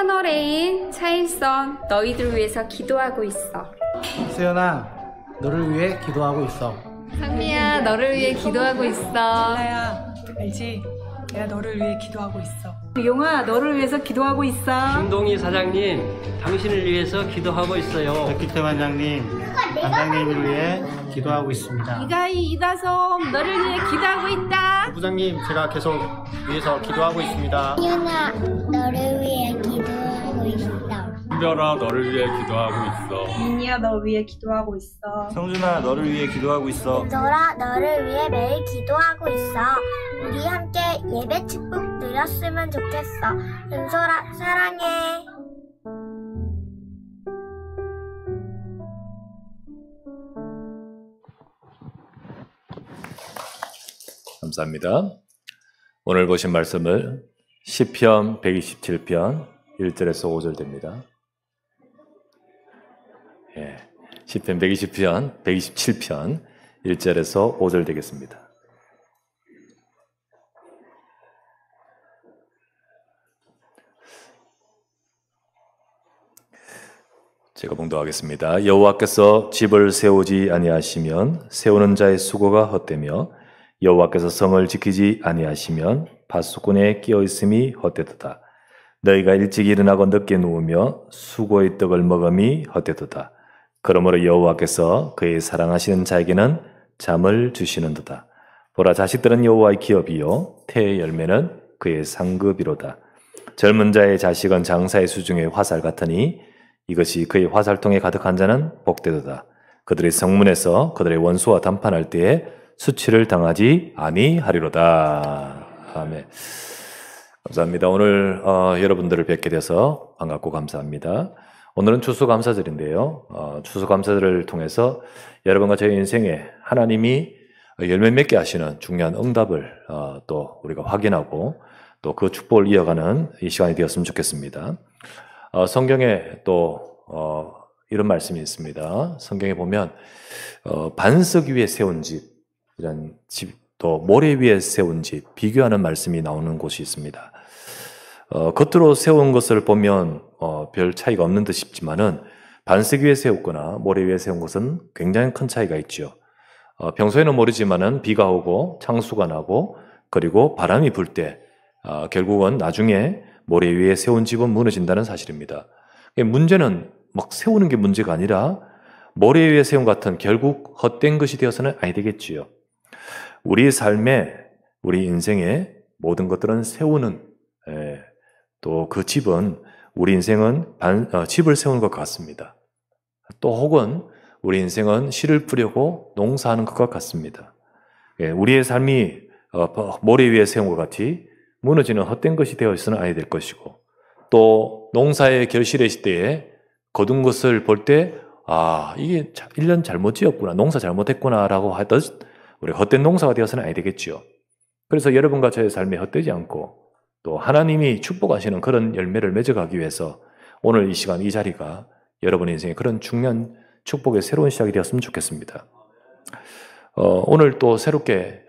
채널A인 차일선 너희들 위해서 기도하고 있어. 수연아, 너를 위해 기도하고 있어. 상미야, 너를 위해 기도하고 있어. 나야, 알지? 내가 너를 위해 기도하고 있어. 용아, 너를 위해서 기도하고 있어. 김동희 사장님, 당신을 위해서 기도하고 있어요. 백기태 반장님, 반장님을 위해 기도하고 있습니다. 이가희, 이다솜, 너를 위해 기도하고 있다. 부장님, 제가 계속 위해서 기도하고 있습니다. 윤아, 너를 위해 기도하고 있어. 은별아, 너를 위해 기도하고 있어. 민이야, 너 위해 기도하고 있어. 성준아, 너를 위해 기도하고 있어. 은솔아, 너를 위해 매일 기도하고 있어. 우리 함께 예배 축복 드렸으면 좋겠어. 은솔아, 사랑해. 감사합니다. 오늘 보신 말씀을 시편 127편 1절에서 5절 됩니다. 시편 127편 1절에서 5절 되겠습니다. 제가 봉독하겠습니다. 여호와께서 집을 세우지 아니하시면 세우는 자의 수고가 헛되며 여호와께서 성을 지키지 아니하시면 밭수꾼에 끼어 있음이 헛되도다. 너희가 일찍 일어나고 늦게 누우며 수고의 떡을 먹음이 헛되도다. 그러므로 여호와께서 그의 사랑하시는 자에게는 잠을 주시는도다. 보라, 자식들은 여호와의 기업이요 태의 열매는 그의 상급이로다. 젊은 자의 자식은 장사의 수중의 화살 같으니 이것이 그의 화살통에 가득한 자는 복되도다. 그들의 성문에서 그들의 원수와 담판할 때에 수치를 당하지 아니하리로다. 아멘. 감사합니다. 오늘 여러분들을 뵙게 돼서 반갑고 감사합니다. 오늘은 추수감사절인데요. 추수감사절을 통해서 여러분과 저희 인생에 하나님이 열매 맺게 하시는 중요한 응답을 또 우리가 확인하고 또 그 축복을 이어가는 이 시간이 되었으면 좋겠습니다. 성경에 또 이런 말씀이 있습니다. 성경에 보면 반석 위에 세운 집, 이런 집, 또 모래 위에 세운 집, 비교하는 말씀이 나오는 곳이 있습니다. 겉으로 세운 것을 보면 별 차이가 없는 듯 싶지만은 반석 위에 세웠거나 모래 위에 세운 것은 굉장히 큰 차이가 있죠. 평소에는 모르지만은 비가 오고 창수가 나고 그리고 바람이 불 때 결국은 나중에 모래 위에 세운 집은 무너진다는 사실입니다. 문제는 막 세우는 게 문제가 아니라 모래 위에 세운 것 같은 결국 헛된 것이 되어서는 아니 되겠지요. 우리 삶에, 우리 인생의 모든 것들은 세우는, 또 그 집은, 우리 인생은 집을 세우는 것 같습니다. 또 혹은 우리 인생은 씨를 뿌리고 농사하는 것과 같습니다. 우리의 삶이 모래 위에 세운 것 같이 무너지는 헛된 것이 되어 있어는 아니 될 것이고, 또 농사의 결실의 시대에 거둔 것을 볼 때, 이게 1년 잘못 지었구나, 농사 잘못했구나라고 하듯 우리가 헛된 농사가 되어서는 아니 되겠지요. 그래서 여러분과 저의 삶이 헛되지 않고 또 하나님이 축복하시는 그런 열매를 맺어가기 위해서 오늘 이 시간, 이 자리가 여러분의 인생에 그런 중요한 축복의 새로운 시작이 되었으면 좋겠습니다. 오늘 또 새롭게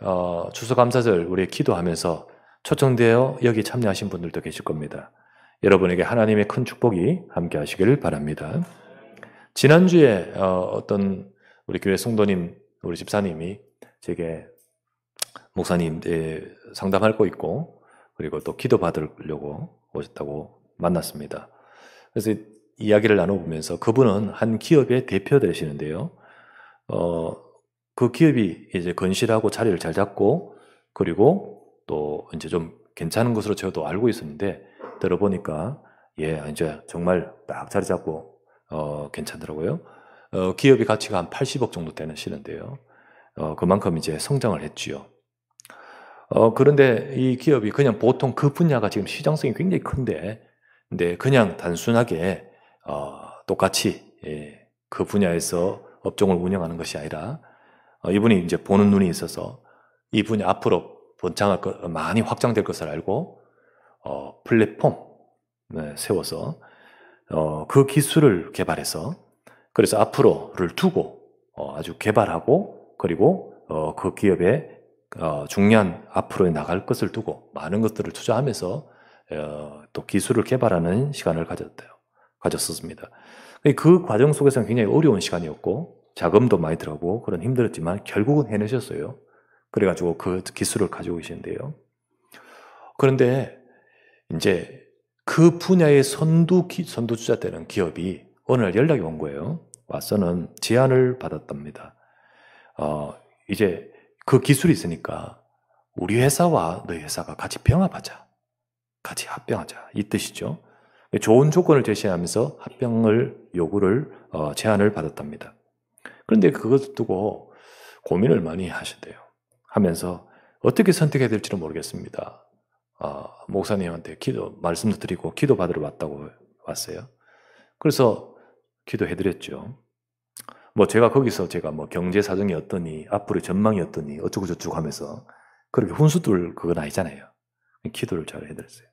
추수감사절 우리 기도하면서 초청되어 여기 참여하신 분들도 계실 겁니다. 여러분에게 하나님의 큰 축복이 함께 하시기를 바랍니다. 지난주에 어떤 우리 교회 성도님, 우리 집사님이 제게 목사님 상담할 거 있고 그리고 또 기도 받으려고 오셨다고 만났습니다. 그래서 이야기를 나눠보면서 그분은 한 기업의 대표 되시는데요. 그 기업이 이제 건실하고 자리를 잘 잡고 그리고 또 이제 좀 괜찮은 것으로 저도 알고 있었는데 들어보니까 이제 정말 딱 자리 잡고 괜찮더라고요. 기업의 가치가 한 80억 정도 되는 시는데요. 그만큼 이제 성장을 했지요. 그런데 이 기업이 그냥 보통 그 분야가 지금 시장성이 굉장히 큰데, 근데 그냥 단순하게 똑같이 그 분야에서 업종을 운영하는 것이 아니라 이분이 이제 보는 눈이 있어서 이 분야 앞으로 번창할 많이 확장될 것을 알고 플랫폼 세워서 그 기술을 개발해서 그래서 앞으로를 두고 아주 개발하고 그리고 그 기업의 중요한 앞으로 나갈 것을 두고 많은 것들을 투자하면서 또 기술을 개발하는 시간을 가졌었습니다. 그 과정 속에서는 굉장히 어려운 시간이었고 자금도 많이 들어가고 그런 힘들었지만 결국은 해내셨어요. 그래가지고 그 기술을 가지고 계시는데요. 그런데 이제 그 분야의 선두주자 되는 기업이 어느 날 연락이 온 거예요. 와서는 제안을 받았답니다. 이제 그 기술이 있으니까 우리 회사와 너희 회사가 같이 병합하자. 같이 합병하자. 이 뜻이죠. 좋은 조건을 제시하면서 합병을 제안을 받았답니다. 그런데 그것 두고 고민을 많이 하셨대요. 하면서 어떻게 선택해야 될지는 모르겠습니다. 목사님한테 말씀도 드리고 기도 받으러 왔어요. 그래서 기도해드렸죠. 제가 거기서 경제 사정이 어떠니, 앞으로의 전망이 어떠니, 어쩌고저쩌고 하면서 그렇게 훈수들 그건 아니잖아요. 기도를 잘 해드렸어요.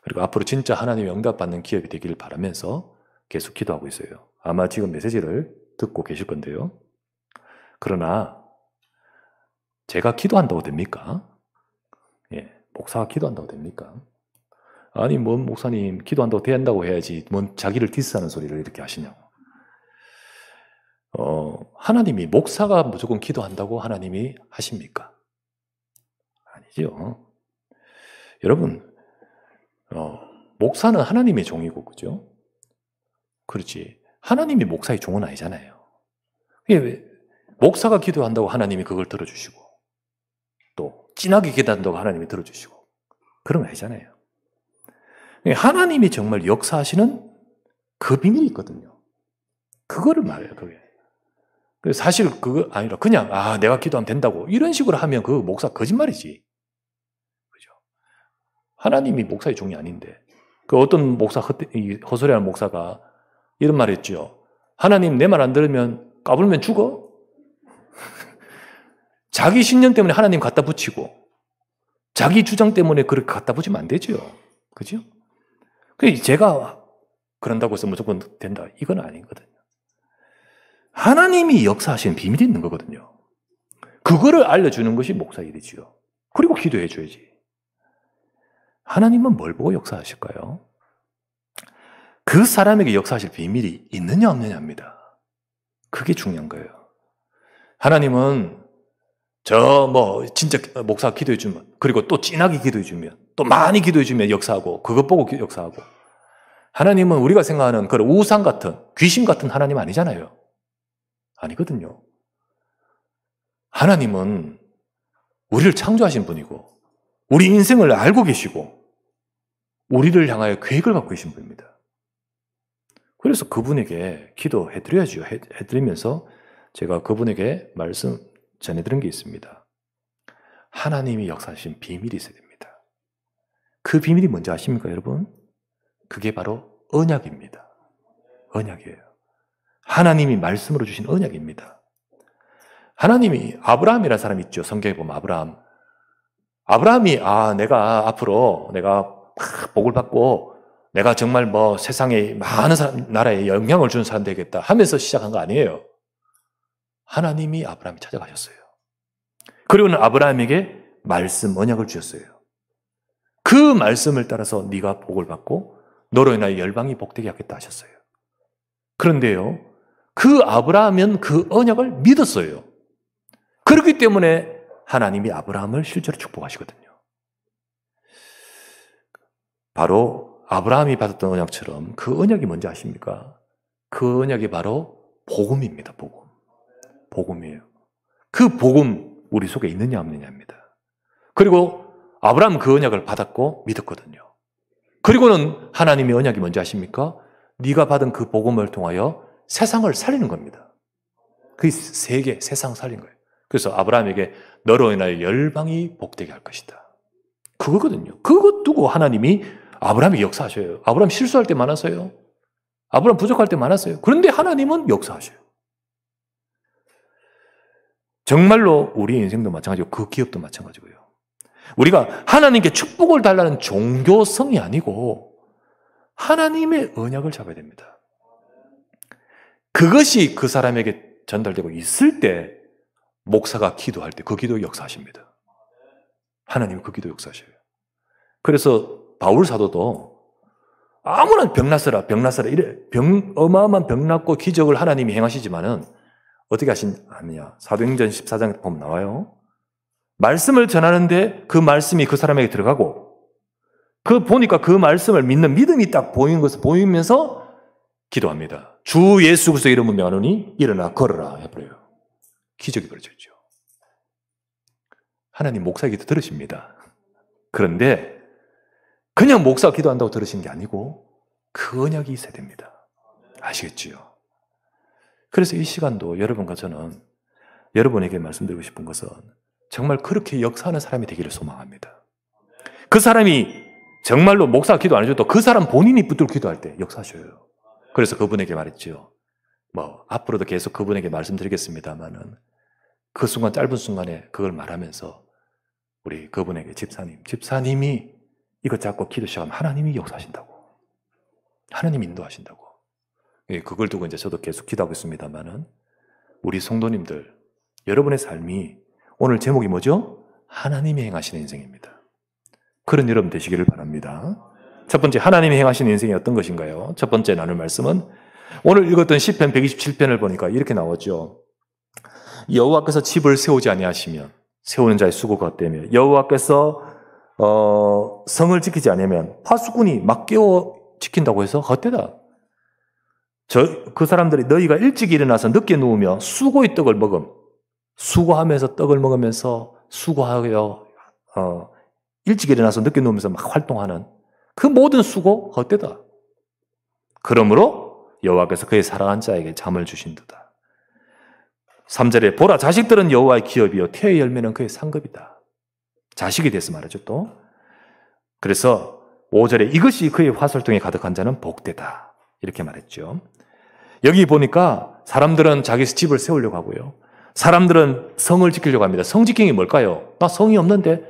그리고 앞으로 진짜 하나님의 응답받는 기업이 되기를 바라면서 계속 기도하고 있어요. 아마 지금 메시지를 듣고 계실 건데요. 그러나 제가 기도한다고 됩니까? 목사가 기도한다고 됩니까? 아니 목사님 기도한다고 된다고 해야지 자기를 디스하는 소리를 이렇게 하시냐고. 하나님이 목사가 무조건 기도한다고 하나님이 하십니까? 아니죠. 여러분 목사는 하나님의 종이고 그죠? 그렇지. 하나님이 목사의 종은 아니잖아요. 목사가 기도한다고 하나님이 그걸 들어주시고 또 진하게 기도한다고 하나님이 들어주시고 그런 거 아니잖아요. 하나님이 정말 역사하시는 그 비밀이 있거든요. 그거를 말해요. 그게. 사실 그거 아니라 그냥 내가 기도하면 된다고 이런 식으로 하면 그 목사 거짓말이지. 그죠? 하나님이 목사의 종이 아닌데 그 어떤 목사 헛소리하는 목사가 이런 말 했죠. 하나님 내 말 안 들으면 까불면 죽어? 자기 신념 때문에 하나님 갖다 붙이고 자기 주장 때문에 그렇게 갖다 붙이면 안 되죠. 그죠? 제가 그런다고 해서 무조건 된다. 이건 아니거든요. 하나님이 역사하시는 비밀이 있는 거거든요. 그거를 알려주는 것이 목사 일이지요. 그리고 기도해 줘야지. 하나님은 뭘 보고 역사하실까요? 그 사람에게 역사하실 비밀이 있느냐 없느냐입니다. 그게 중요한 거예요. 하나님은 진짜 목사가 기도해 주면, 그리고 또 진하게 기도해 주면, 또 많이 기도해 주면 역사하고, 그것 보고 역사하고. 하나님은 우리가 생각하는 그런 우상 같은, 귀신 같은 하나님 아니잖아요. 아니거든요. 하나님은 우리를 창조하신 분이고, 우리 인생을 알고 계시고, 우리를 향하여 계획을 갖고 계신 분입니다. 그래서 그분에게 기도해드려야죠. 해드리면서 제가 그분에게 말씀 전해드린 게 있습니다. 하나님이 역사하신 비밀이 있어야 됩니다. 그 비밀이 뭔지 아십니까, 여러분? 그게 바로 언약입니다. 언약이에요. 하나님이 말씀으로 주신 언약입니다. 하나님이 아브라함이라는 사람이 있죠. 성경에 보면 아브라함이 내가 앞으로 내가 복을 받고 내가 정말 세상에 많은 나라에 영향을 주는 사람 되겠다 하면서 시작한 거 아니에요. 하나님이 아브라함이 찾아가셨어요. 그리고는 아브라함에게 말씀, 언약을 주셨어요. 그 말씀을 따라서 네가 복을 받고 너로 인하여 열방이 복되게 하겠다 하셨어요. 그런데요, 그 아브라함은 그 언약을 믿었어요. 그렇기 때문에 하나님이 아브라함을 실제로 축복하시거든요. 바로 아브라함이 받았던 언약처럼 그 언약이 뭔지 아십니까? 그 언약이 바로 복음입니다. 복음이에요. 그 복음 우리 속에 있느냐 없느냐입니다. 그리고 아브라함은 그 언약을 받았고 믿었거든요. 그리고는 하나님의 언약이 뭔지 아십니까? 네가 받은 그 복음을 통하여 세상을 살리는 겁니다. 그 세상 살린 거예요. 그래서 아브라함에게 너로 인하여 열방이 복되게 할 것이다. 그거거든요. 그것 두고 하나님이 아브라함이 역사하셔요. 아브라함 실수할 때 많았어요. 아브라함 부족할 때 많았어요. 그런데 하나님은 역사하셔요. 정말로 우리 인생도 마찬가지고 그 기업도 마찬가지고요. 우리가 하나님께 축복을 달라는 종교성이 아니고 하나님의 언약을 잡아야 됩니다. 그것이 그 사람에게 전달되고 있을 때 목사가 기도할 때 그 기도 역사하십니다. 하나님은 그 기도 역사하셔요. 그래서 바울 사도도 아무나 병났어라 이래 어마어마한 병났고 기적을 하나님이 행하시지만은 어떻게 하느냐. 사도행전 14장에 보면 나와요. 말씀을 전하는데 그 말씀이 그 사람에게 들어가고 보니까 그 말씀을 믿는 믿음이 딱 보이는 것을 보이면서 기도합니다. 주 예수 그리스도 이름을 명하노니 일어나 걸어라 해버려요. 기적이 벌어졌죠. 하나님 목사 기도 들으십니다. 그런데 그냥 목사가 기도한다고 들으신 게 아니고 그 언약이 있어야 됩니다. 아시겠지요? 그래서 이 시간도 여러분과 저는 여러분에게 말씀드리고 싶은 것은 정말 그렇게 역사하는 사람이 되기를 소망합니다. 그 사람이 정말로 목사가 기도 안 해줘도 그 사람 본인이 붙들고 기도할 때 역사하셔요. 그래서 그분에게 말했죠. 앞으로도 계속 그분에게 말씀드리겠습니다만은 그 순간, 짧은 순간에 그걸 말하면서 우리 그분에게 집사님이 이거 잡고 기도 시작하면 하나님이 역사하신다고. 하나님이 인도하신다고. 그걸 두고 이제 저도 계속 기도하고 있습니다만은 우리 성도님들, 여러분의 삶이 오늘 제목이 뭐죠? 하나님이 행하시는 인생입니다. 그런 여러분 되시기를 바랍니다. 첫 번째, 하나님이 행하시는 인생이 어떤 것인가요? 첫 번째 나눌 말씀은 오늘 읽었던 시편 127편을 보니까 이렇게 나오죠. 여호와께서 집을 세우지 아니하시면 세우는 자의 수고가 헛되며 여호와께서 성을 지키지 않으면 파수꾼이 막 깨워 지킨다고 해서 헛되다. 그 사람들이 너희가 일찍 일어나서 늦게 누우며 수고의 떡을 수고하면서 떡을 먹으면서 수고하여 일찍 일어나서 늦게 누우면서 막 활동하는 그 모든 수고 헛되다. 그러므로 여호와께서 그의 사랑한 자에게 잠을 주신도다. 3절에 보라 자식들은 여호와의 기업이요 태의 열매는 그의 상급이다. 자식이 돼서 말하죠 또. 그래서 5절에 이것이 그의 화살통에 가득한 자는 복되다. 이렇게 말했죠. 여기 보니까 사람들은 자기 집을 세우려고 하고요. 사람들은 성을 지키려고 합니다. 성 지킴이 뭘까요? 나 성이 없는데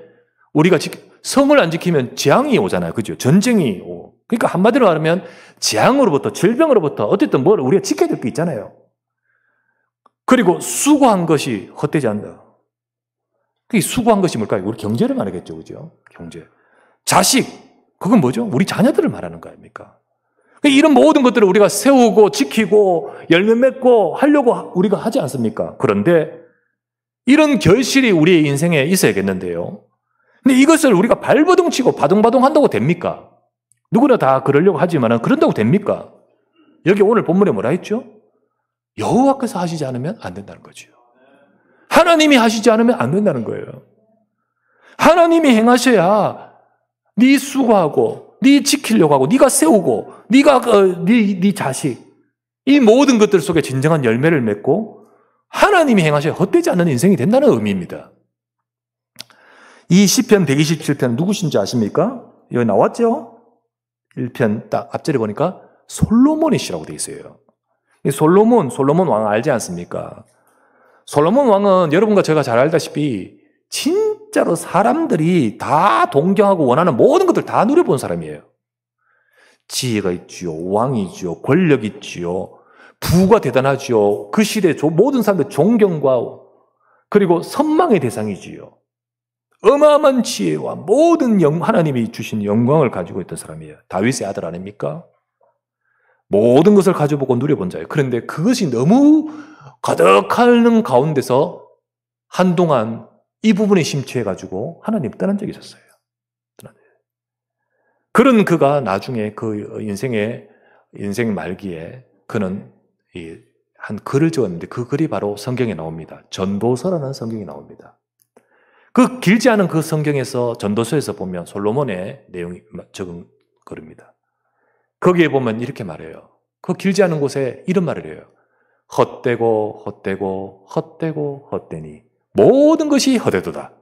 우리가 성을 안 지키면 재앙이 오잖아요. 그죠? 전쟁이 오고. 그러니까 한마디로 말하면 재앙으로부터 질병으로부터 어쨌든 뭘 우리가 지켜야 될 게 있잖아요. 그리고 수고한 것이 헛되지 않는다. 그게 수고한 것이 뭘까요? 우리 경제를 말하겠죠. 그죠? 경제. 자식. 그건 뭐죠? 우리 자녀들을 말하는 거 아닙니까? 이런 모든 것들을 우리가 세우고 지키고 열매 맺고 하려고 우리가 하지 않습니까? 그런데 이런 결실이 우리의 인생에 있어야겠는데요. 근데 이것을 우리가 발버둥 치고 바둥바둥 한다고 됩니까? 누구나 다 그러려고 하지만 그런다고 됩니까? 여기 오늘 본문에 뭐라 했죠? 여호와께서 하시지 않으면 안 된다는 거죠. 하나님이 하시지 않으면 안 된다는 거예요. 하나님이 행하셔야 네 수고하고 네 지키려고 하고 네가 세우고 네가 네 자식 이 모든 것들 속에 진정한 열매를 맺고 하나님이 행하셔야 헛되지 않는 인생이 된다는 의미입니다. 이 시편 127편 누구신지 아십니까? 여기 나왔죠? 1편 딱 앞절에 보니까 솔로몬의 시라고 되어 있어요. 솔로몬 왕 알지 않습니까? 솔로몬 왕은 여러분과 제가 잘 알다시피 진짜로 사람들이 다 동경하고 원하는 모든 것들 다 누려본 사람이에요. 지혜가 있지요, 왕이 있지요, 권력이 있지요, 부가 대단하지요. 그 시대의 모든 사람들 존경과 그리고 선망의 대상이지요. 어마어마한 지혜와 모든 하나님이 주신 영광을 가지고 있던 사람이에요. 다윗의 아들 아닙니까? 모든 것을 가져보고 누려본 자예요. 그런데 그것이 너무 가득하는 가운데서 한동안 이 부분에 심취해가지고 하나님 떠난 적이 있었어요. 그런 그가 나중에 그 인생 말기에 그는 한 글을 적었는데 그 글이 바로 성경에 나옵니다. 전도서라는 성경이 나옵니다. 그 길지 않은 그 성경에서 전도서에서 보면 솔로몬의 내용이 적은 글입니다. 거기에 보면 이렇게 말해요. 그 길지 않은 곳에 이런 말을 해요. 헛되고 헛되고 헛되고 헛되니 모든 것이 헛되도다.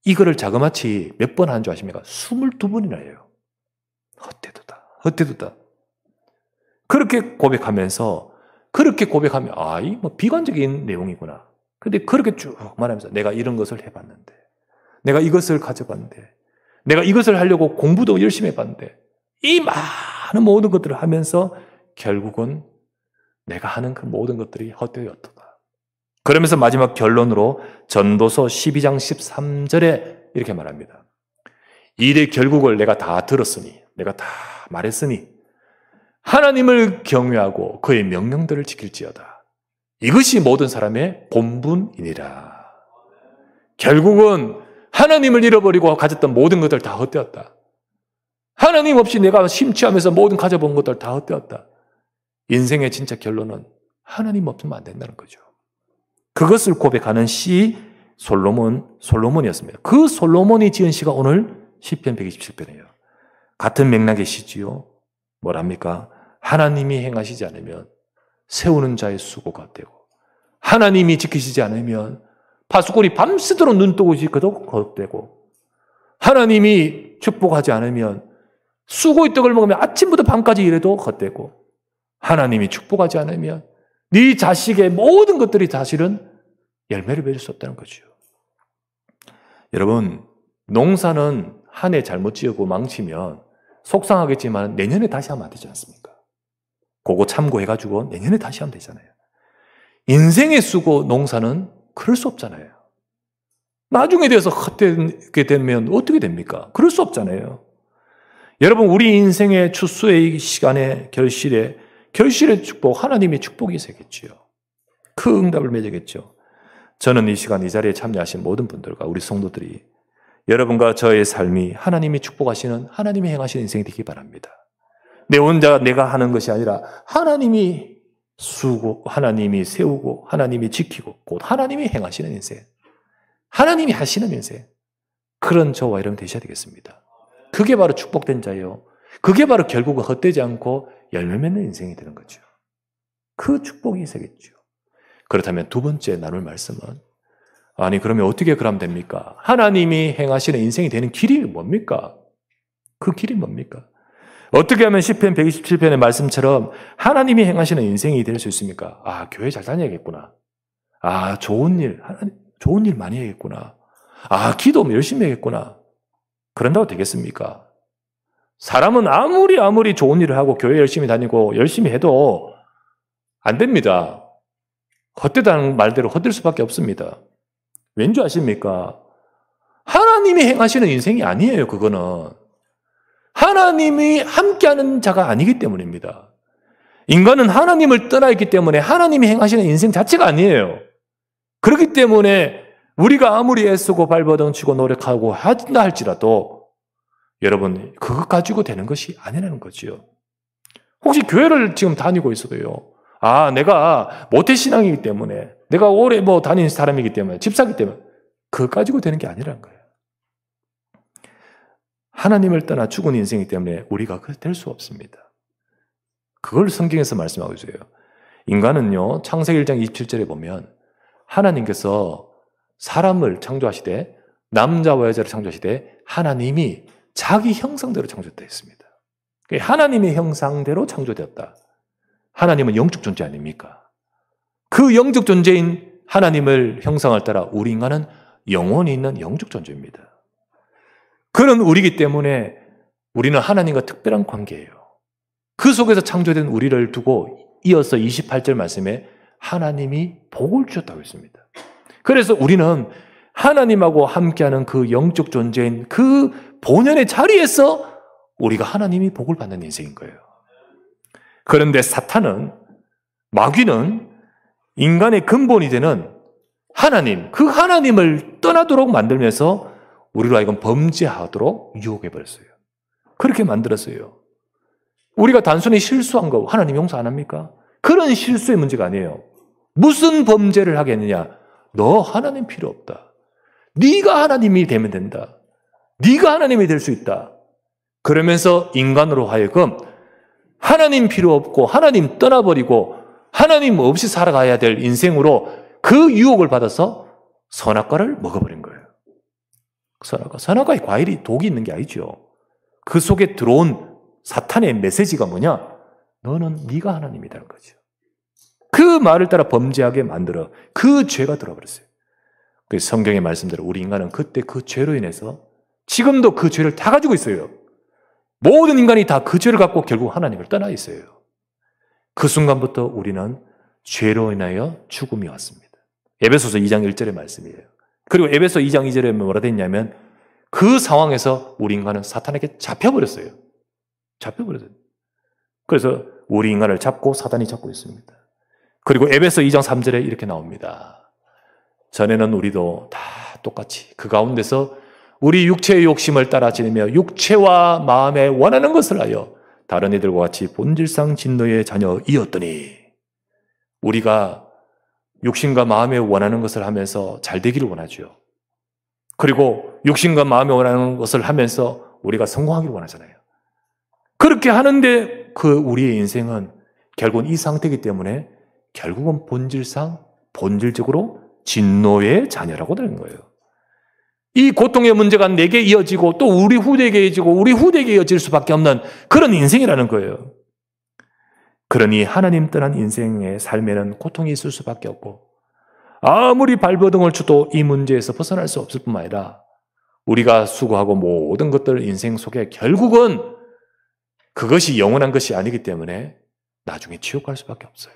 이 글을 자그마치 몇 번 하는 줄 아십니까? 22번이나 해요. 헛되도다. 헛되도다. 그렇게 고백하면서 이 뭐 비관적인 내용이구나. 근데 그렇게 쭉 말하면서 내가 이런 것을 해봤는데, 내가 이것을 가져봤는데, 내가 이것을 하려고 공부도 열심히 해봤는데, 이 많은 모든 것들을 하면서 결국은 내가 하는 그 모든 것들이 헛되었다. 그러면서 마지막 결론으로 전도서 12장 13절에 이렇게 말합니다. 일의 결국을 내가 다 들었으니, 내가 다 말했으니 하나님을 경외하고 그의 명령들을 지킬지어다. 이것이 모든 사람의 본분이니라. 결국은 하나님을 잃어버리고 가졌던 모든 것들 다 헛되었다. 하나님 없이 내가 심취하면서 모든 가져본 것들 다 헛되었다. 인생의 진짜 결론은 하나님 없으면 안 된다는 거죠. 그것을 고백하는 시 솔로몬이었습니다. 그 솔로몬이 지은 시가 오늘 시편 127편이에요. 같은 맥락의 시지요. 뭐랍니까? 하나님이 행하시지 않으면 세우는 자의 수고가 되고, 하나님이 지키시지 않으면 파수꾼이 밤새도록 눈 뜨고 지켜도 거듭되고, 하나님이 축복하지 않으면 수고의 떡을 먹으면 아침부터 밤까지 일해도 헛되고, 하나님이 축복하지 않으면 네 자식의 모든 것들이 사실은 열매를 맺을 수 없다는 거죠. 여러분, 농사는 한 해 잘못 지었고 망치면 속상하겠지만 내년에 다시 하면 안 되지 않습니까? 그거 참고해가지고 내년에 다시 하면 되잖아요. 인생의 수고, 농사는 그럴 수 없잖아요. 나중에 돼서 헛되게 되면 어떻게 됩니까? 그럴 수 없잖아요. 여러분, 우리 인생의 추수의 시간에 결실의 축복, 하나님의 축복이 있어야겠지요. 그 응답을 맺어야겠죠. 저는 이 시간 이 자리에 참여하신 모든 분들과 우리 성도들이 여러분과 저의 삶이 하나님이 축복하시는, 하나님이 행하시는 인생이 되기 바랍니다. 내 혼자 내가 하는 것이 아니라 하나님이 하나님이 세우고 하나님이 지키고 곧 하나님이 행하시는 인생, 하나님이 하시는 인생, 그런 저와 여러분 되셔야 되겠습니다. 그게 바로 축복된 자예요. 그게 바로 결국은 헛되지 않고 열매 맺는 인생이 되는 거죠. 그 축복이 있어야겠죠. 그렇다면 두 번째 나눌 말씀은, 아니 그러면 어떻게 그러면 됩니까? 하나님이 행하시는 인생이 되는 길이 뭡니까? 그 길이 뭡니까? 어떻게 하면 시편 127편의 말씀처럼 하나님이 행하시는 인생이 될 수 있습니까? 아, 교회 잘 다녀야겠구나. 아, 좋은 일 많이 해야겠구나. 아, 기도 열심히 해야겠구나. 그런다고 되겠습니까? 사람은 아무리 좋은 일을 하고 교회 열심히 다니고 열심히 해도 안 됩니다. 헛되다는 말대로 헛될 수밖에 없습니다. 왠지 아십니까? 하나님이 행하시는 인생이 아니에요, 그거는. 하나님이 함께하는 자가 아니기 때문입니다. 인간은 하나님을 떠나 있기 때문에 하나님이 행하시는 인생 자체가 아니에요. 그렇기 때문에 우리가 아무리 애쓰고 발버둥치고 노력하고 한다 할지라도 여러분, 그것 가지고 되는 것이 아니라는 거지요. 혹시 교회를 지금 다니고 있어도요, 아, 내가 모태신앙이기 때문에, 내가 오래 다닌 사람이기 때문에, 집사기 때문에, 그것 가지고 되는 게 아니라는 거예요. 하나님을 떠나 죽은 인생이기 때문에 우리가 될 수 없습니다. 그걸 성경에서 말씀하고 있어요. 인간은요, 창세기 1장 27절에 보면 하나님께서 사람을 창조하시되, 남자와 여자를 창조하시되 하나님이 자기 형상대로 창조했다 했습니다. 하나님의 형상대로 창조되었다. 하나님은 영적 존재 아닙니까? 그 영적 존재인 하나님을 형상을 따라 우리 인간은 영원히 있는 영적 존재입니다. 그런 우리이기 때문에 우리는 하나님과 특별한 관계예요. 그 속에서 창조된 우리를 두고 이어서 28절 말씀에 하나님이 복을 주셨다고 했습니다. 그래서 우리는 하나님하고 함께하는 그 영적 존재인 그 본연의 자리에서 우리가 하나님이 복을 받는 인생인 거예요. 그런데 사탄은, 마귀는 인간의 근본이 되는 하나님, 그 하나님을 떠나도록 만들면서 우리로 하여금 범죄하도록 유혹해버렸어요. 그렇게 만들었어요. 우리가 단순히 실수한 거 하나님 용서 안 합니까? 그런 실수의 문제가 아니에요. 무슨 범죄를 하겠느냐? 너 하나님 필요 없다. 네가 하나님이 되면 된다. 네가 하나님이 될 수 있다. 그러면서 인간으로 하여금 하나님 필요 없고 하나님 떠나버리고 하나님 없이 살아가야 될 인생으로 그 유혹을 받아서 선악과를 먹어버린 거예요. 선악과에 과일이 독이 있는 게 아니죠. 그 속에 들어온 사탄의 메시지가 뭐냐? 너는 네가 하나님이라는 거죠. 그 말을 따라 범죄하게 만들어 그 죄가 들어버렸어요. 그 성경의 말씀대로 우리 인간은 그때 그 죄로 인해서 지금도 그 죄를 다 가지고 있어요. 모든 인간이 다 그 죄를 갖고 결국 하나님을 떠나 있어요. 그 순간부터 우리는 죄로 인하여 죽음이 왔습니다. 에베소서 2장 1절의 말씀이에요. 그리고 에베소 2장 2절에 뭐라 됐냐면 그 상황에서 우리 인간은 사탄에게 잡혀버렸어요. 잡혀버렸어요. 그래서 우리 인간을 잡고 사단이 잡고 있습니다. 그리고 에베소 2장 3절에 이렇게 나옵니다. 전에는 우리도 다 똑같이 그 가운데서 우리 육체의 욕심을 따라 지내며 육체와 마음에 원하는 것을 하여 다른 이들과 같이 본질상 진노의 자녀이었더니 우리가 육신과 마음에 원하는 것을 하면서 잘 되기를 원하죠. 그리고 육신과 마음에 원하는 것을 하면서 우리가 성공하기를 원하잖아요. 그렇게 하는데 그 우리의 인생은 결국은 이 상태이기 때문에 결국은 본질적으로 진노의 자녀라고 되는 거예요. 이 고통의 문제가 내게 이어지고 또 우리 후대에게 이어지고 우리 후대에게 이어질 수밖에 없는 그런 인생이라는 거예요. 그러니 하나님 떠난 인생의 삶에는 고통이 있을 수밖에 없고 아무리 발버둥을 쳐도 이 문제에서 벗어날 수 없을 뿐만 아니라 우리가 수고하고 모든 것들 인생 속에 결국은 그것이 영원한 것이 아니기 때문에 나중에 지옥 갈 수밖에 없어요.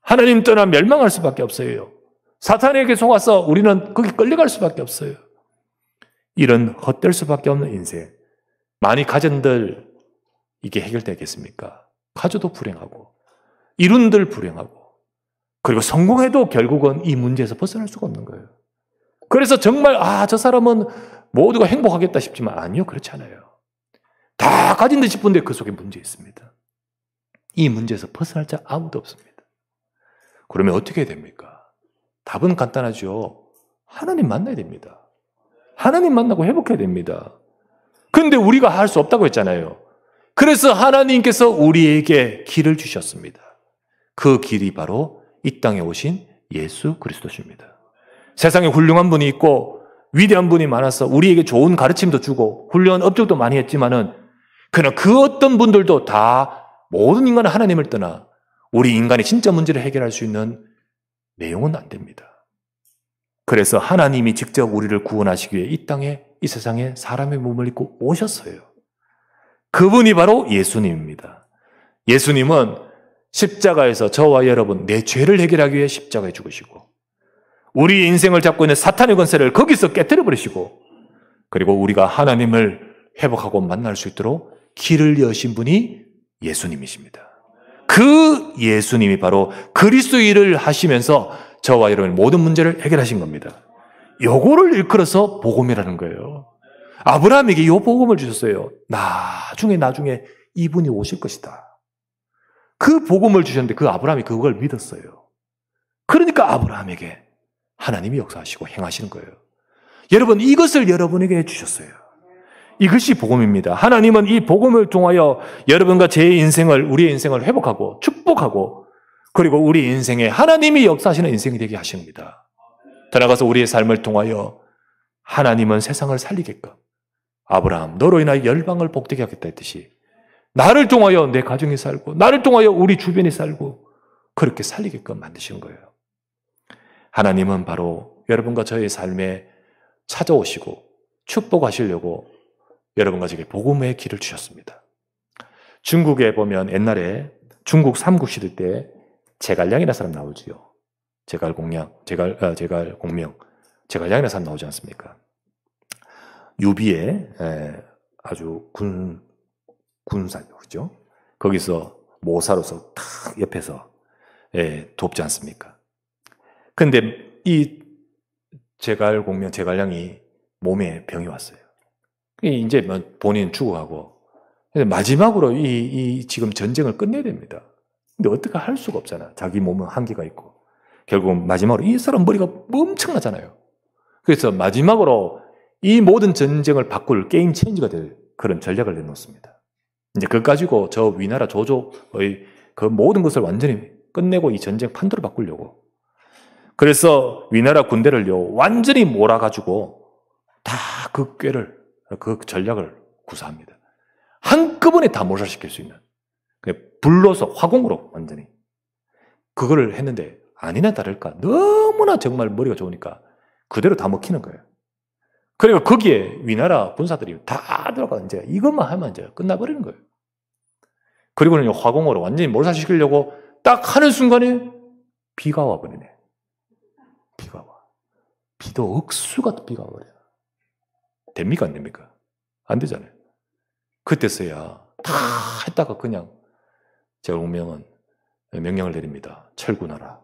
하나님 떠나 멸망할 수밖에 없어요. 사탄에게 속아서 우리는 거기 끌려갈 수밖에 없어요. 이런 헛될 수밖에 없는 인생. 많이 가진들 이게 해결되겠습니까? 가져도 불행하고 이룬들 불행하고 그리고 성공해도 결국은 이 문제에서 벗어날 수가 없는 거예요. 그래서 정말 저 사람은 모두가 행복하겠다 싶지만 아니요, 그렇지 않아요. 다 가진 듯 싶은데 그 속에 문제 있습니다. 이 문제에서 벗어날 자 아무도 없습니다. 그러면 어떻게 해야 됩니까? 답은 간단하죠. 하나님 만나야 됩니다. 하나님 만나고 회복해야 됩니다. 그런데 우리가 할 수 없다고 했잖아요. 그래서 하나님께서 우리에게 길을 주셨습니다. 그 길이 바로 이 땅에 오신 예수 그리스도십니다. 세상에 훌륭한 분이 있고 위대한 분이 많아서 우리에게 좋은 가르침도 주고 훌륭한 업적도 많이 했지만은 그러나 그 어떤 분들도 다 모든 인간은 하나님을 떠나 우리 인간의 진짜 문제를 해결할 수 있는 내용은 안 됩니다. 그래서 하나님이 직접 우리를 구원하시기 위해 이 땅에 이 세상에 사람의 몸을 입고 오셨어요. 그분이 바로 예수님입니다. 예수님은 십자가에서 저와 여러분 내 죄를 해결하기 위해 십자가에 죽으시고 우리 인생을 잡고 있는 사탄의 권세를 거기서 깨뜨려 버리시고 그리고 우리가 하나님을 회복하고 만날 수 있도록 길을 여신 분이 예수님이십니다. 그 예수님이 바로 그리스도 일을 하시면서 저와 여러분의 모든 문제를 해결하신 겁니다. 요거를 일컬어서 복음이라는 거예요. 아브라함에게 이 복음을 주셨어요. 나중에 이분이 오실 것이다. 그 복음을 주셨는데 그 아브라함이 그걸 믿었어요. 그러니까 아브라함에게 하나님이 역사하시고 행하시는 거예요. 여러분, 이것을 여러분에게 주셨어요. 이것이 복음입니다. 하나님은 이 복음을 통하여 여러분과 제 인생을, 우리의 인생을 회복하고 축복하고 그리고 우리 인생에 하나님이 역사하시는 인생이 되게 하십니다. 더 나아가서 우리의 삶을 통하여 하나님은 세상을 살리게끔 아브라함, 너로 인하여 열방을 복되게 하겠다 했듯이 나를 통하여 내 가정이 살고 나를 통하여 우리 주변이 살고 그렇게 살리게끔 만드신 거예요. 하나님은 바로 여러분과 저의 삶에 찾아오시고 축복하시려고 여러분과 제게 복음의 길을 주셨습니다. 중국에 보면 옛날에 중국 삼국시대 때 제갈량이라는 사람 나오지요. 제갈공명, 제갈량이라는 사람 나오지 않습니까? 유비의 아주 군사죠, 그죠? 거기서 모사로서 탁 옆에서 돕지 않습니까? 근데 이 제갈량이 몸에 병이 왔어요. 이제 본인 죽어가고 마지막으로 이 지금 전쟁을 끝내야 됩니다. 근데 어떻게 할 수가 없잖아. 자기 몸은 한계가 있고 결국 마지막으로 이 사람 머리가 엄청나잖아요. 그래서 마지막으로 이 모든 전쟁을 바꿀 게임 체인지가 될 그런 전략을 내놓습니다. 이제 그거 가지고 저 위나라 조조의 그 모든 것을 완전히 끝내고 이 전쟁 판도를 바꾸려고. 그래서 위나라 군대를요 완전히 몰아가지고 다 그 꾀를 그 전략을 구사합니다. 한꺼번에 다 몰살시킬 수 있는 불로서 화공으로 완전히 그거를 했는데 아니나 다를까 너무나 정말 머리가 좋으니까 그대로 다 먹히는 거예요. 그리고 거기에 위나라 군사들이 다 들어가 이제 이것만 하면 이제 끝나버리는 거예요. 그리고는 화공으로 완전히 몰살시키려고 딱 하는 순간에 비가 와버리네. 비가 와. 비도 억수같은 비가 와버려요. 됩니까? 안 됩니까? 안 되잖아요. 그때서야 다 했다가 그냥 제가 운명은 명령을 내립니다. 철군하라.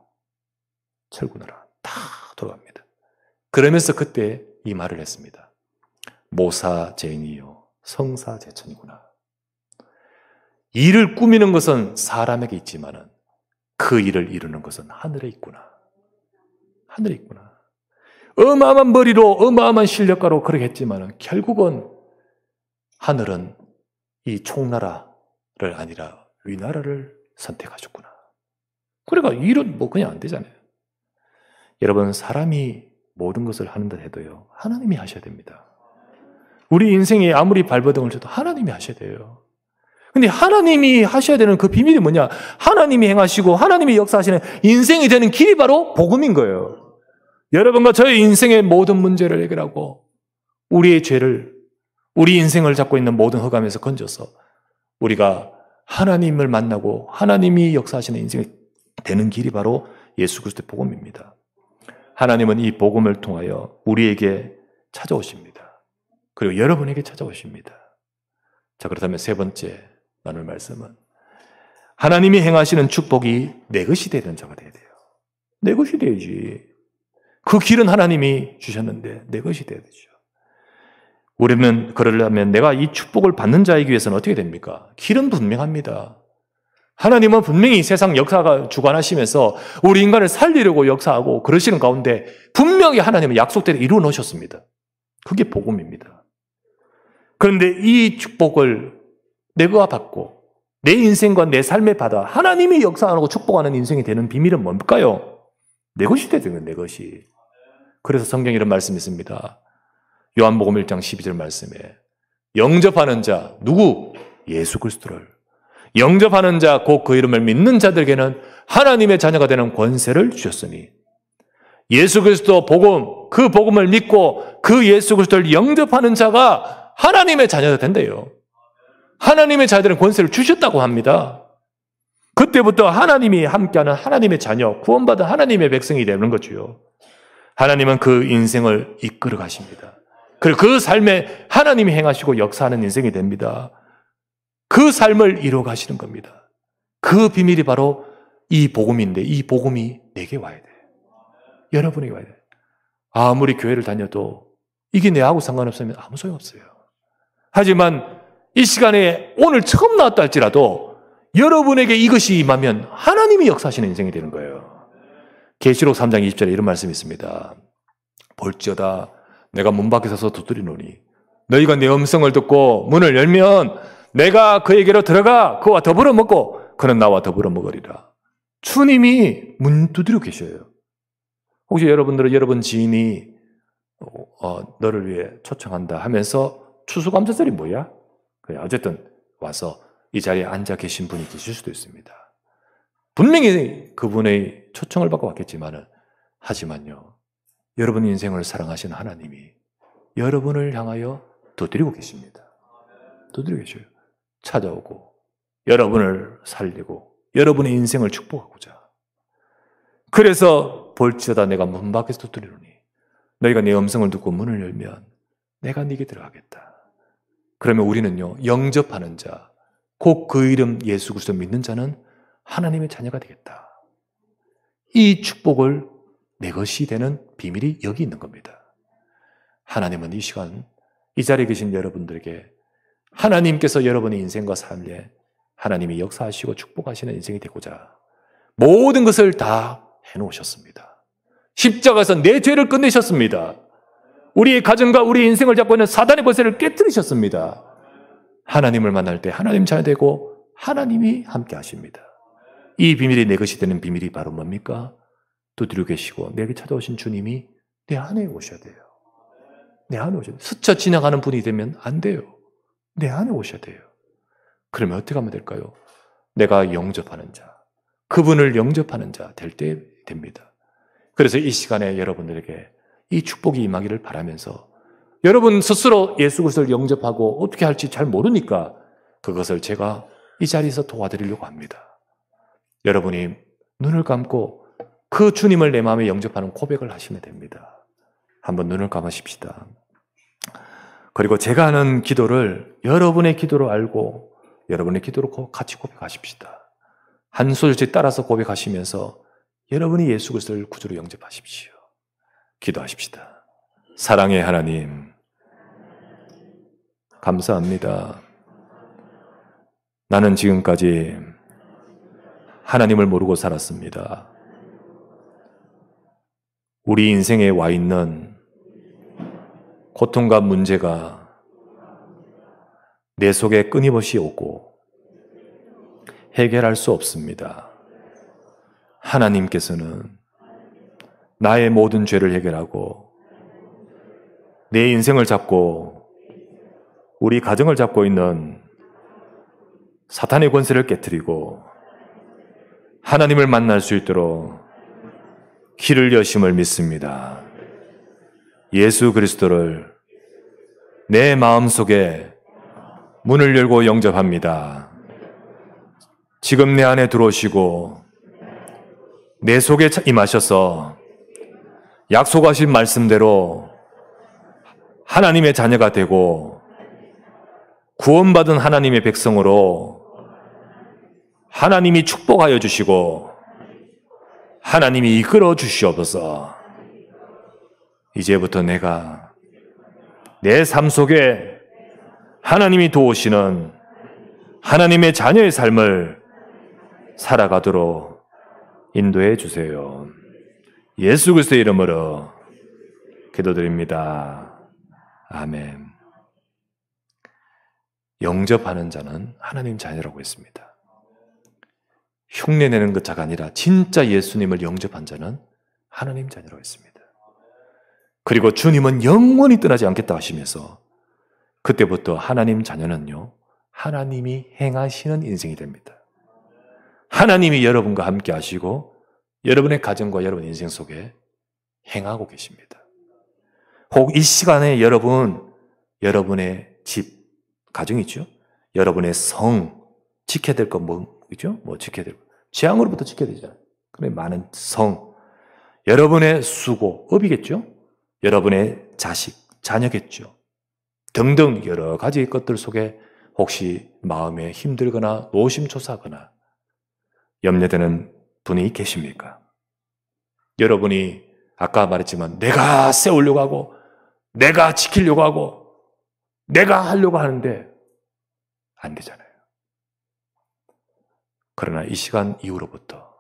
철군하라. 다 돌아갑니다. 그러면서 그때 이 말을 했습니다. 모사제인이요 성사제천이구나. 일을 꾸미는 것은 사람에게 있지만은 그 일을 이루는 것은 하늘에 있구나. 하늘에 있구나. 어마어마한 머리로 어마어마한 실력가로 그렇게 했지만은 결국은 하늘은 이 총나라를 아니라 위나라를 선택하셨구나. 그러니까 일은 뭐 그냥 안 되잖아요. 여러분, 사람이 모든 것을 하는다 해도요, 하나님이 하셔야 됩니다. 우리 인생에 아무리 발버둥을 쳐도 하나님이 하셔야 돼요. 근데 하나님이 하셔야 되는 그 비밀이 뭐냐? 하나님이 행하시고 하나님이 역사하시는 인생이 되는 길이 바로 복음인 거예요. 여러분과 저의 인생의 모든 문제를 해결하고 우리의 죄를, 우리 인생을 잡고 있는 모든 흑암에서 건져서 우리가 하나님을 만나고 하나님이 역사하시는 인생이 되는 길이 바로 예수 그리스도의 복음입니다. 하나님은 이 복음을 통하여 우리에게 찾아오십니다. 그리고 여러분에게 찾아오십니다. 자, 그렇다면 세 번째 나눌 말씀은 하나님이 행하시는 축복이 내 것이 되는 자가 돼야 돼요. 내 것이 돼야지. 그 길은 하나님이 주셨는데 내 것이 돼야 되죠. 우리는 그러려면 내가 이 축복을 받는 자이기 위해서는 어떻게 됩니까? 길은 분명합니다. 하나님은 분명히 세상 역사가 주관하시면서 우리 인간을 살리려고 역사하고 그러시는 가운데 분명히 하나님은 약속대로 이루어 놓으셨습니다. 그게 복음입니다. 그런데 이 축복을 내가 받고 내 인생과 내 삶에 받아 하나님이 역사하고 축복하는 인생이 되는 비밀은 뭘까요? 내 것이 되는 거예요, 내 것이. 그래서 성경에 이런 말씀이 있습니다. 요한복음 1장 12절 말씀에 영접하는 자, 누구? 예수 그리스도를. 영접하는 자, 곧 그 이름을 믿는 자들에게는 하나님의 자녀가 되는 권세를 주셨으니 예수 그리스도 복음, 그 복음을 믿고 그 예수 그리스도를 영접하는 자가 하나님의 자녀가 된대요. 하나님의 자녀들은 권세를 주셨다고 합니다. 그때부터 하나님이 함께하는 하나님의 자녀, 구원받은 하나님의 백성이 되는 거죠. 하나님은 그 인생을 이끌어 가십니다. 그리고 그 삶에 하나님이 행하시고 역사하는 인생이 됩니다. 그 삶을 이루어 가시는 겁니다. 그 비밀이 바로 이 복음인데 이 복음이 내게 와야 돼요. 여러분에게 와야 돼요. 아무리 교회를 다녀도 이게 내하고 상관없으면 아무 소용없어요. 하지만 이 시간에 오늘 처음 나왔다 할지라도 여러분에게 이것이 임하면 하나님이 역사하시는 인생이 되는 거예요. 계시록 3장 20절에 이런 말씀이 있습니다. 볼지어다 내가 문 밖에 서서 두드리노니 너희가 내 음성을 듣고 문을 열면 내가 그에게로 들어가 그와 더불어 먹고 그는 나와 더불어 먹으리라. 주님이 문 두드려 계셔요. 혹시 여러분들은 여러분 지인이 너를 위해 초청한다 하면서 추수감사절이 뭐야? 어쨌든 와서 이 자리에 앉아 계신 분이 계실 수도 있습니다. 분명히 그분의 초청을 받고 왔겠지만은 하지만요. 여러분 인생을 사랑하시는 하나님이 여러분을 향하여 두드리고 계십니다. 두드리고 계셔요. 찾아오고 여러분을 살리고 여러분의 인생을 축복하고자. 그래서 볼지어다 내가 문 밖에서 두드리노니 너희가 내 음성을 듣고 문을 열면 내가 네게 들어가겠다. 그러면 우리는요, 영접하는 자, 곧 그 이름 예수 그리스도 믿는 자는 하나님의 자녀가 되겠다. 이 축복을 내 것이 되는 비밀이 여기 있는 겁니다. 하나님은 이 시간 이 자리에 계신 여러분들에게 하나님께서 여러분의 인생과 삶에 하나님이 역사하시고 축복하시는 인생이 되고자 모든 것을 다 해놓으셨습니다. 십자가에서 내 죄를 끝내셨습니다. 우리의 가정과 우리 인생을 잡고 있는 사단의 권세를 깨뜨리셨습니다. 하나님을 만날 때 하나님 잘 되고 하나님이 함께 하십니다. 이 비밀이 내 것이 되는 비밀이 바로 뭡니까? 두드려 계시고 내게 찾아오신 주님이 내 안에 오셔야 돼요. 내 안에 오셔야 돼요. 스쳐 지나가는 분이 되면 안 돼요. 내 안에 오셔야 돼요. 그러면 어떻게 하면 될까요? 내가 영접하는 자, 그분을 영접하는 자 될 때 됩니다. 그래서 이 시간에 여러분들에게 이 축복이 임하기를 바라면서 여러분 스스로 예수 그리스도를 영접하고 어떻게 할지 잘 모르니까 그것을 제가 이 자리에서 도와드리려고 합니다. 여러분이 눈을 감고 그 주님을 내 마음에 영접하는 고백을 하시면 됩니다. 한번 눈을 감으십시다. 그리고 제가 하는 기도를 여러분의 기도로 알고 여러분의 기도로 같이 고백하십시다. 한 소절씩 따라서 고백하시면서 여러분이 예수 그리스도를 구주로 영접하십시오. 기도하십시다. 사랑의 하나님, 감사합니다. 나는 지금까지 하나님을 모르고 살았습니다. 우리 인생에 와 있는 고통과 문제가 내 속에 끊임없이 오고 해결할 수 없습니다. 하나님께서는 나의 모든 죄를 해결하고 내 인생을 잡고 우리 가정을 잡고 있는 사탄의 권세를 깨트리고 하나님을 만날 수 있도록 길을 여심을 믿습니다. 예수 그리스도를 내 마음속에 문을 열고 영접합니다. 지금 내 안에 들어오시고 내 속에 임하셔서 약속하신 말씀대로 하나님의 자녀가 되고 구원받은 하나님의 백성으로 하나님이 축복하여 주시고 하나님이 이끌어 주시옵소서. 이제부터 내가 내 삶 속에 하나님이 도우시는 하나님의 자녀의 삶을 살아가도록 인도해 주세요. 예수 그리스도의 이름으로 기도드립니다. 아멘. 영접하는 자는 하나님 자녀라고 했습니다. 흉내내는 것 자가 아니라 진짜 예수님을 영접한 자는 하나님 자녀라고 했습니다. 그리고 주님은 영원히 떠나지 않겠다 하시면서 그때부터 하나님 자녀는요, 하나님이 행하시는 인생이 됩니다. 하나님이 여러분과 함께 하시고 여러분의 가정과 여러분 인생 속에 행하고 계십니다. 혹 이 시간에 여러분의 집, 가정이죠. 여러분의 성, 지켜야 될 거 뭐죠? 지켜야 될 거. 재앙으로부터 지켜야 되잖아요. 그래, 많은 성, 여러분의 수고, 업이겠죠? 여러분의 자식, 자녀겠죠. 등등 여러 가지 것들 속에 혹시 마음에 힘들거나 노심초사하거나 염려되는 분이 계십니까? 여러분이 아까 말했지만 내가 세우려고 하고 내가 지키려고 하고 내가 하려고 하는데 안 되잖아요. 그러나 이 시간 이후로부터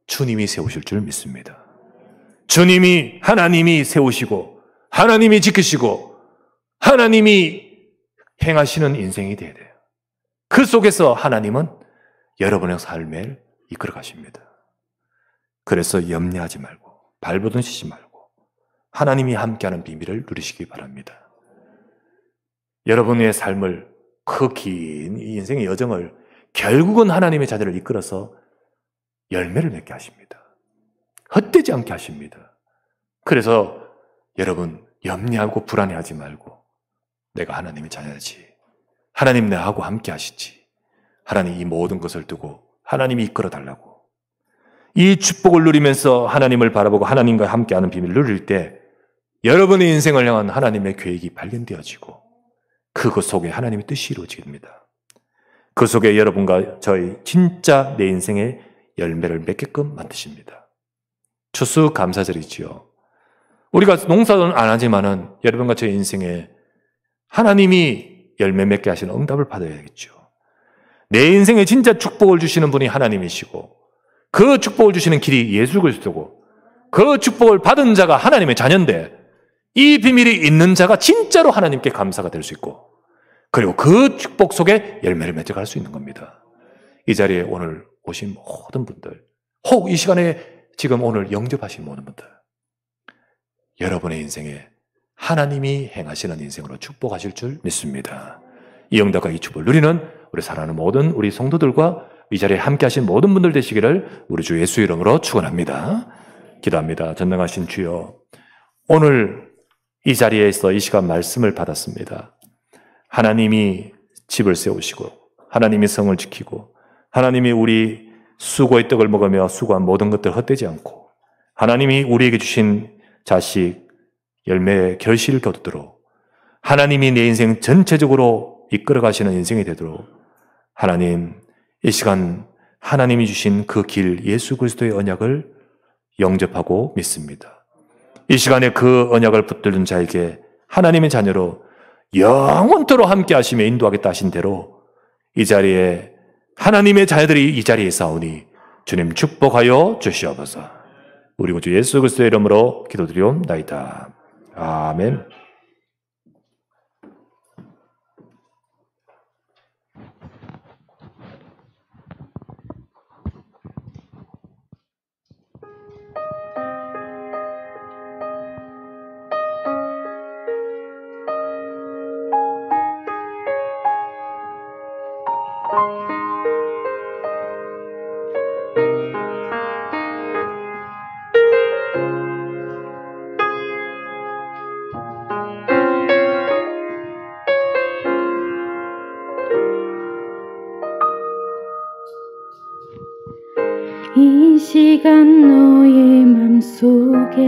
주님이 세우실 줄 믿습니다. 주님이, 하나님이 세우시고 하나님이 지키시고 하나님이 행하시는 인생이 되어야 돼요. 그 속에서 하나님은 여러분의 삶을 이끌어 가십니다. 그래서 염려하지 말고 발버둥 치지 말고 하나님이 함께하는 비밀을 누리시기 바랍니다. 여러분의 삶을 그 긴 인생의 여정을 결국은 하나님의 자녀를 이끌어서 열매를 맺게 하십니다. 헛되지 않게 하십니다. 그래서 여러분 염려하고 불안해하지 말고 내가 하나님의 자녀지, 하나님 나하고 함께 하시지, 하나님 이 모든 것을 두고 하나님이 이끌어 달라고 이 축복을 누리면서 하나님을 바라보고 하나님과 함께하는 비밀을 누릴 때 여러분의 인생을 향한 하나님의 계획이 발견되어지고 그것 속에 하나님의 뜻이 이루어지게 됩니다. 그 속에 여러분과 저희 진짜 내 인생의 열매를 맺게끔 만드십니다. 추수 감사절이지요. 우리가 농사는 안 하지만은 여러분과 저희 인생에 하나님이 열매 맺게 하시는 응답을 받아야겠죠. 내 인생에 진짜 축복을 주시는 분이 하나님이시고 그 축복을 주시는 길이 예수 그리스도고 그 축복을 받은 자가 하나님의 자녀인데 이 비밀이 있는 자가 진짜로 하나님께 감사가 될 수 있고 그리고 그 축복 속에 열매를 맺어갈 수 있는 겁니다. 이 자리에 오늘 오신 모든 분들, 혹 이 시간에 지금 오늘 영접하신 모든 분들, 여러분의 인생에 하나님이 행하시는 인생으로 축복하실 줄 믿습니다. 이 응답과 이 축복을 누리는 우리 사랑하는 모든 우리 성도들과 이 자리에 함께 하신 모든 분들 되시기를 우리 주 예수 이름으로 축원합니다. 기도합니다. 전능하신 주여, 오늘 이 자리에서 이 시간 말씀을 받았습니다. 하나님이 집을 세우시고 하나님이 성을 지키고 하나님이 우리 수고의 떡을 먹으며 수고한 모든 것들 헛되지 않고 하나님이 우리에게 주신 자식 열매의 결실을 거두도록 하나님이 내 인생 전체적으로 이끌어 가시는 인생이 되도록 하나님, 이 시간 하나님이 주신 그 길, 예수 그리스도의 언약을 영접하고 믿습니다. 이 시간에 그 언약을 붙들는 자에게 하나님의 자녀로 영원토록 함께 하시며 인도하겠다 하신 대로 이 자리에 하나님의 자녀들이 이 자리에 싸우니 주님 축복하여 주시옵소서. 우리 구주 예수 그리스도의 이름으로 기도드리옵나이다. 아멘. 이 시간 너의 맘속에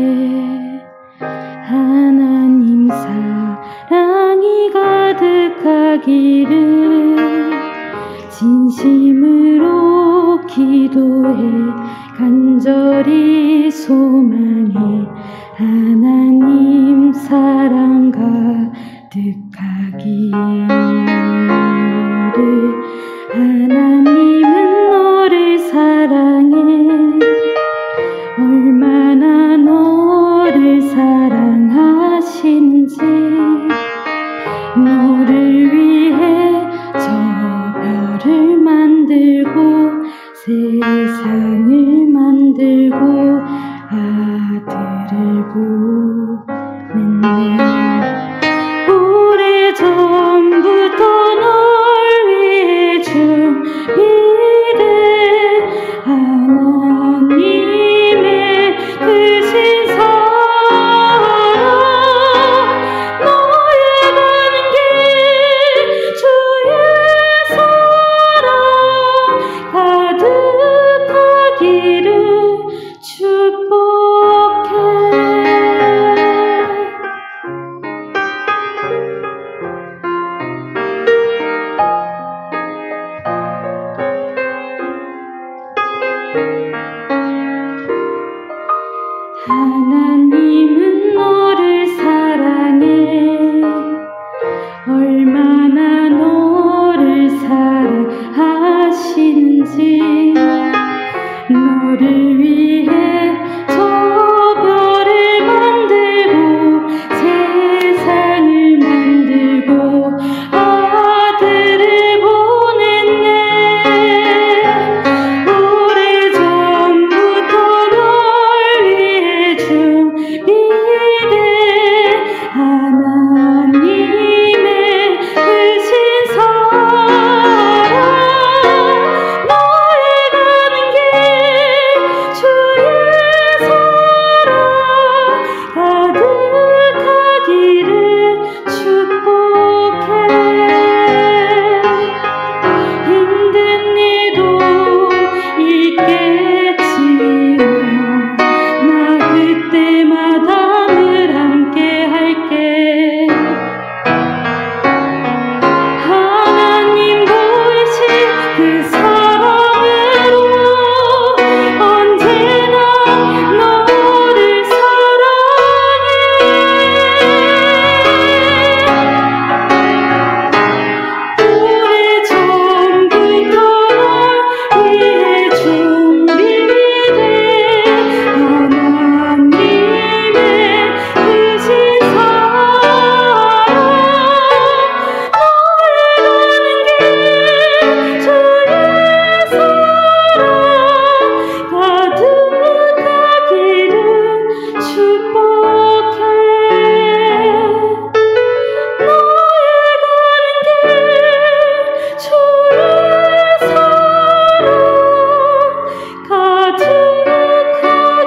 하나님 사랑이 가득하기를 진심으로 기도해 간절히 소망해 하나님 사랑 가득하기를 하나님은 너를 사랑해 얼마나 너를 사랑하시는지 너를 위해 저 별을 만들고 세상을 만들고 아들을 보냈네. 오래전부터 널 위해 준비된 하나님의 크신 사랑 너의 가는 길 주의 사랑 가득하기를 축복해. 하나님은 너를 사랑해 얼마나 너를 사랑하시는지 너를 위해 저 별을 만들고 세상을 만들고 아들을 보냈네. 오래전부터 널 위해 준비된 하나님의 크신 사랑 너의 가는 길 주의 사랑 가득하기를 축복해. 힘든 일도 있겠지만 나 그때마다 늘 함께 할게. 하나님 보이신 그 사랑으로 언제나 너를 사랑해. 오래전부터 널 위해 준비된 하나님의 크신 사랑 너의 가는 길 주의 사랑 가득하기를 축복해. 너의 가는 길 주의 사랑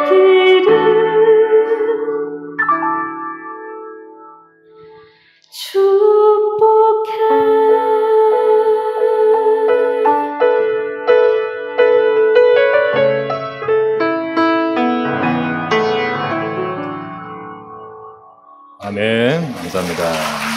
가득하기를 축복해. 아멘. 감사합니다.